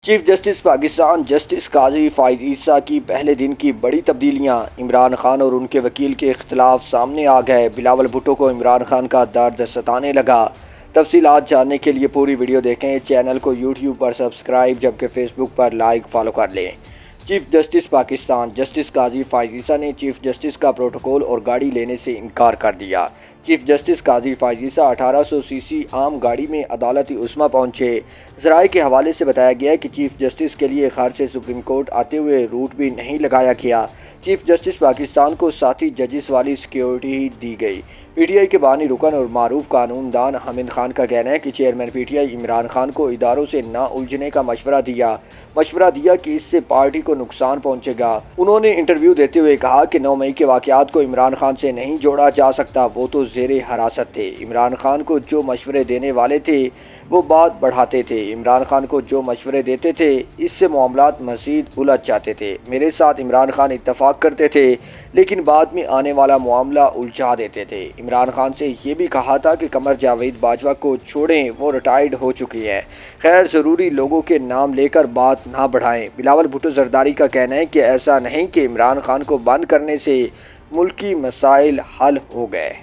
Chief justice Pakistan justice قاضی فائز عیسیٰ کی پہلے دن کی بڑی تبدیلیاں، عمران خان اور ان کے وکیل کے اختلاف سامنے آ گئے۔ بلاول بھٹو کو عمران خان کا درد ستانے لگا۔ تفصیلات جاننے کے لیے پوری ویڈیو دیکھیں۔ چینل کو یوٹیوب پر سبسکرائب جبکہ فیس بک پر لائک فالو کر لیں۔ چیف جسٹس پاکستان جسٹس قاضی فائز عیسیٰ نے چیف جسٹس کا پروٹوکول اور گاڑی لینے سے انکار کر دیا۔ چیف جسٹس قاضی فائز عیسیٰ 1800 سی سی عام گاڑی میں عدالت عظمیٰ پہنچے۔ ذرائع کے حوالے سے بتایا گیا کہ چیف جسٹس کے لیے خارج سے سپریم کورٹ آتے ہوئے روٹ بھی نہیں لگایا گیا۔ چیف جسٹس پاکستان کو ساتھی ججز والی سیکیورٹی ہی دی گئی۔ پی ٹی آئی کے بانی رکن اور معروف قانون دان حامد خان کا کہنا ہے کہ chairman P T I Imran Khan کو اداروں سے نہ الجھنے کا مشورہ دیا کہ اس سے پارٹی کو نقصان پہنچے گا۔ انہوں نے انٹرویو دیتے ہوئے کہا کہ 9 مئی کے واقعات کو عمران خان سے نہیں جوڑا جا سکتا، وہ تو زیر حراست تھے۔ عمران خان کو جو مشورے دینے والے تھے وہ بات بڑھاتے تھے۔ عمران خان کو جو مشورے دیتے تھے اس سے معاملات مزید الجھ جاتے تھے۔ میرے ساتھ عمران خان اتفاق کرتے تھے لیکن بعد میں آنے والا معاملہ الجھا دیتے تھے۔ عمران خان سے یہ بھی کہا تھا کہ قمر جاوید باجوہ کو چھوڑیں، وہ ریٹائرڈ ہو چکی ہے۔ غیر ضروری لوگوں کے نام لے کر بات نہ بڑھائیں۔ بلاول بھٹو زرداری کا کہنا ہے کہ ایسا نہیں کہ عمران خان کو بند کرنے سے ملکی مسائل حل ہو گئے۔